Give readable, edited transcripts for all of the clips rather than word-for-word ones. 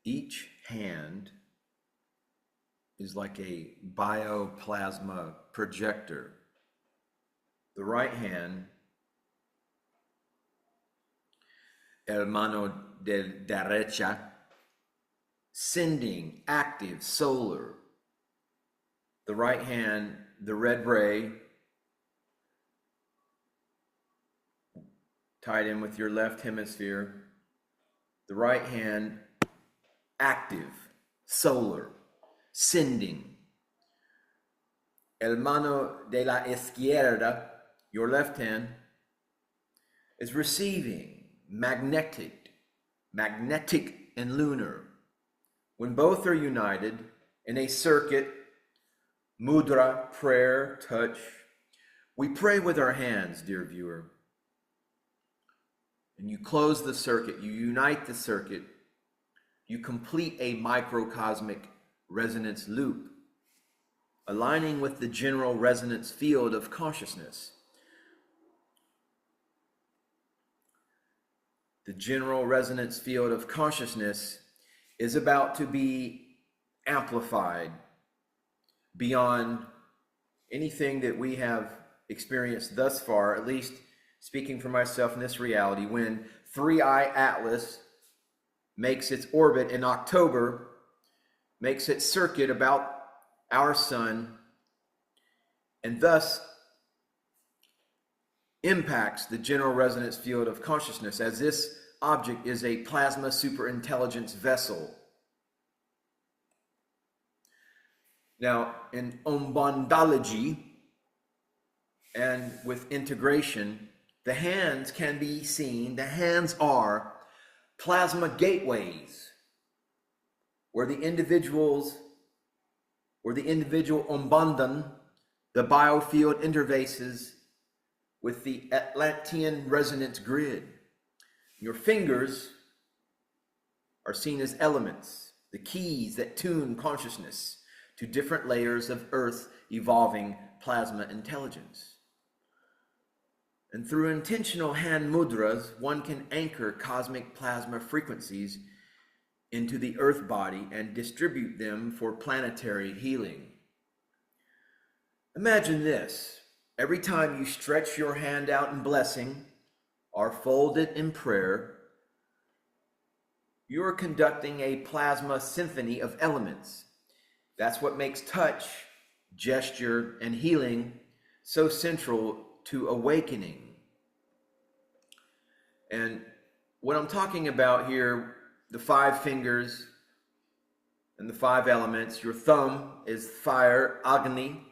Each hand is like a bioplasma projector. The right hand, el mano de derecha, sending, active, solar. The right hand, the red ray, tied in with your left hemisphere. The right hand, active, solar, sending. El mano de la izquierda, your left hand, is receiving, magnetic and lunar. When both are united in a circuit, mudra, prayer, touch, we pray with our hands, dear viewer. And you close the circuit, you unite the circuit, you complete a microcosmic resonance loop, aligning with the general resonance field of consciousness. The general resonance field of consciousness is about to be amplified beyond anything that we have experienced thus far, at least speaking for myself in this reality. When 3I Atlas makes its orbit in October, makes its circuit about our sun, and thus impacts the general resonance field of consciousness, as this object is a plasma superintelligence vessel. Now, in Ombandology and with integration, the hands can be seen, the hands are plasma gateways where the individual Ombandan, the biofield interfaces with the Atlantean resonance grid. Your fingers are seen as elements, the keys that tune consciousness to different layers of Earth evolving plasma intelligence. And through intentional hand mudras, one can anchor cosmic plasma frequencies into the Earth body and distribute them for planetary healing. Imagine this. Every time you stretch your hand out in blessing or fold it in prayer, you are conducting a plasma symphony of elements. That's what makes touch, gesture, and healing so central to awakening. And what I'm talking about here, the 5 fingers and the 5 elements, your thumb is fire, Agni.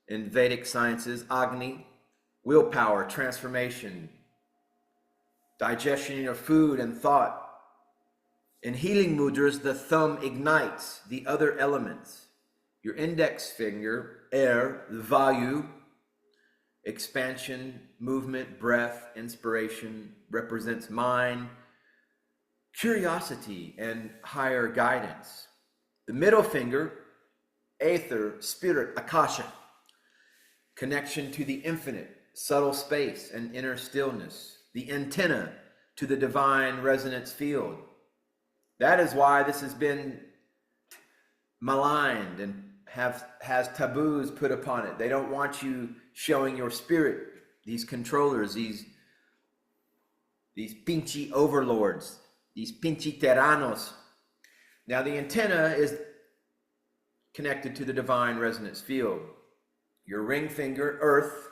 In Vedic sciences, Agni, willpower, transformation, digestion of food and thought. In healing mudras, the thumb ignites the other elements. Your index finger, air, the vayu, expansion, movement, breath, inspiration, represents mind, curiosity, and higher guidance. The middle finger, aether, spirit, akasha, connection to the infinite, subtle space, and inner stillness. The antenna to the divine resonance field. That is why this has been maligned and has taboos put upon it. They don't want you showing your spirit. These controllers, these pinche overlords, these pinche tyrannos. Now the antenna is connected to the divine resonance field. Your ring finger, earth,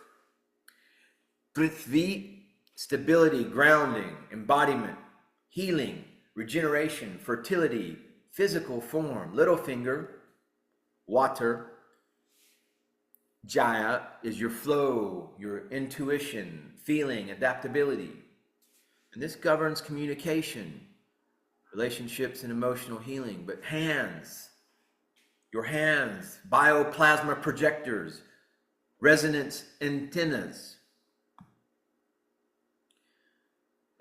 prithvi, stability, grounding, embodiment, healing, regeneration, fertility, physical form. Little finger, water, jaya, is your flow, your intuition, feeling, adaptability. And this governs communication, relationships, and emotional healing. But hands, your hands, bioplasma projectors, resonance antennas.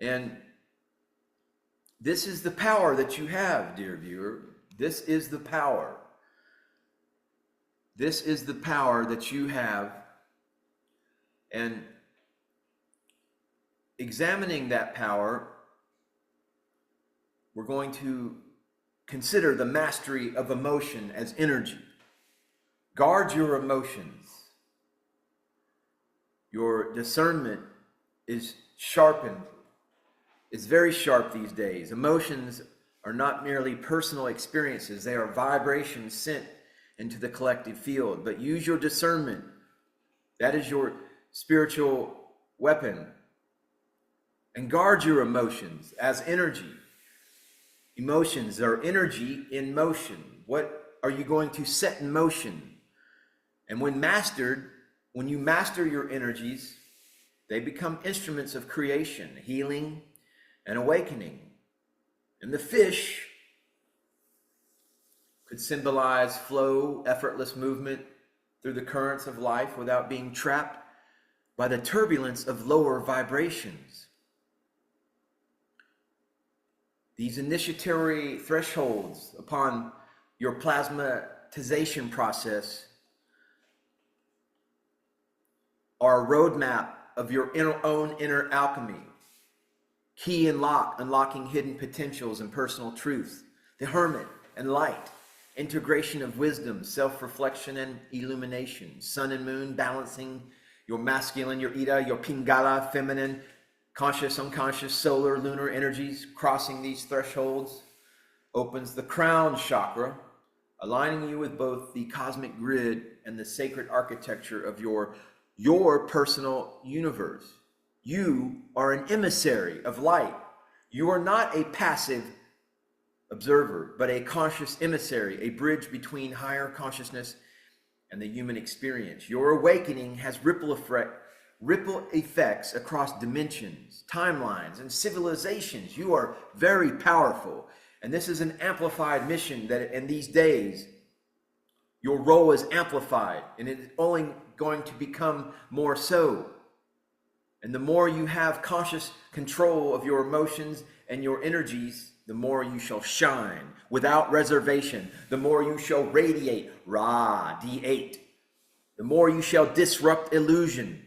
And this is the power that you have, dear viewer. This is the power. This is the power that you have. And examining that power, we're going to consider the mastery of emotion as energy. Guard your emotions. Your discernment is sharpened. It's very sharp these days. Emotions are not merely personal experiences. They are vibrations sent into the collective field. But use your discernment. That is your spiritual weapon. And guard your emotions as energy. Emotions are energy in motion. What are you going to set in motion? And when you master your energies, they become instruments of creation, healing, and awakening. And the fish could symbolize flow, effortless movement through the currents of life without being trapped by the turbulence of lower vibrations. These initiatory thresholds upon your plasmatization process are a roadmap of your own inner alchemy. Key and lock, unlocking hidden potentials and personal truths. The hermit and light. Integration of wisdom, self-reflection, and illumination. Sun and moon balancing your masculine, your Ida, your Pingala, feminine, conscious, unconscious, solar, lunar energies. Crossing these thresholds opens the crown chakra, aligning you with both the cosmic grid and the sacred architecture of your personal universe. You are an emissary of light. You are not a passive observer, but a conscious emissary, a bridge between higher consciousness and the human experience. Your awakening has ripple effects across dimensions, timelines, and civilizations. You are very powerful. And this is an amplified mission that in these days, your role is amplified, and it's only going to become more so. And the more you have conscious control of your emotions and your energies, the more you shall shine without reservation. The more you shall radiate, Ra, D8. The more you shall disrupt illusion.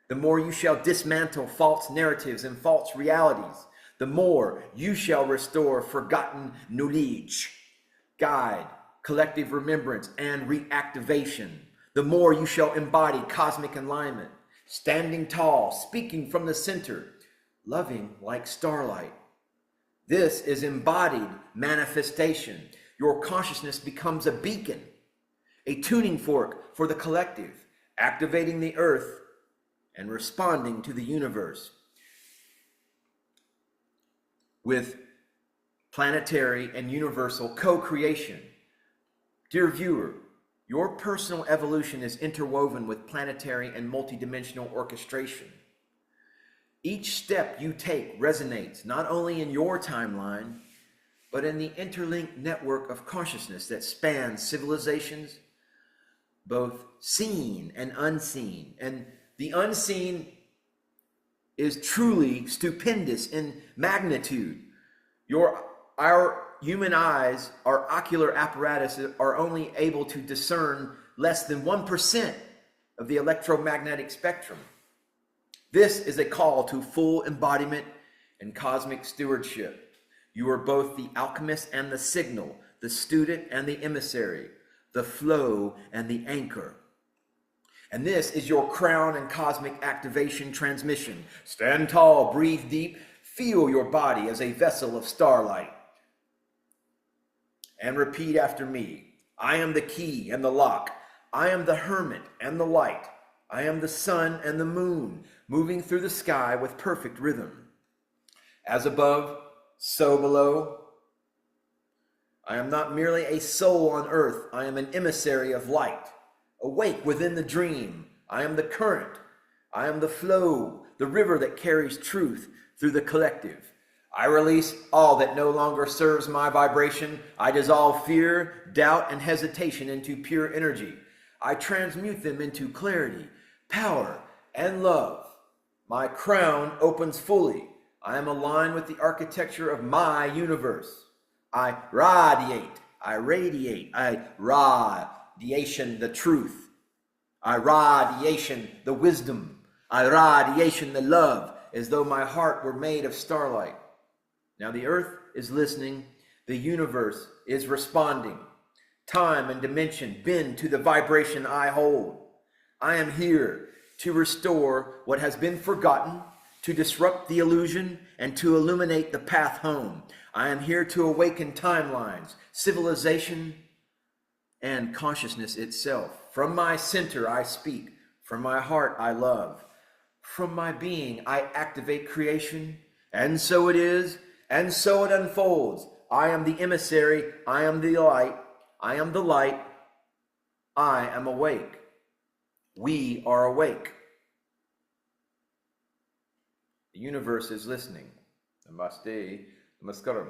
The more you shall dismantle false narratives and false realities. The more you shall restore forgotten knowledge, guide, collective remembrance, and reactivation. The more you shall embody cosmic alignment, standing tall, speaking from the center, loving like starlight. This is embodied manifestation. Your consciousness becomes a beacon, a tuning fork for the collective, activating the earth and responding to the universe with planetary and universal co-creation. Dear viewer, your personal evolution is interwoven with planetary and multidimensional orchestration. Each step you take resonates not only in your timeline, but in the interlinked network of consciousness that spans civilizations, both seen and unseen. And the unseen is truly stupendous in magnitude. Our human eyes, our ocular apparatus, are only able to discern less than 1% of the electromagnetic spectrum. This is a call to full embodiment and cosmic stewardship. You are both the alchemist and the signal, the student and the emissary, the flow and the anchor. And this is your crown and cosmic activation transmission. Stand tall, breathe deep, feel your body as a vessel of starlight. And repeat after me. I am the key and the lock. I am the hermit and the light. I am the sun and the moon, moving through the sky with perfect rhythm. As above, so below. I am not merely a soul on earth. I am an emissary of light. Awake within the dream. I am the current. I am the flow, the river that carries truth through the collective. I release all that no longer serves my vibration. I dissolve fear, doubt, and hesitation into pure energy. I transmute them into clarity, power, and love. My crown opens fully. I am aligned with the architecture of my universe. I radiate, I radiate, I radiation the truth. I radiation the wisdom. I radiation the love, as though my heart were made of starlight. Now the earth is listening. The universe is responding. Time and dimension bend to the vibration I hold. I am here to restore what has been forgotten, to disrupt the illusion, and to illuminate the path home. I am here to awaken timelines, civilization, and consciousness itself. From my center I speak. From my heart I love. From my being I activate creation. And so it is, and so it unfolds. I am the emissary. I am the light. I am the light. I am awake. We are awake. The universe is listening. Namaste. Namaskaram.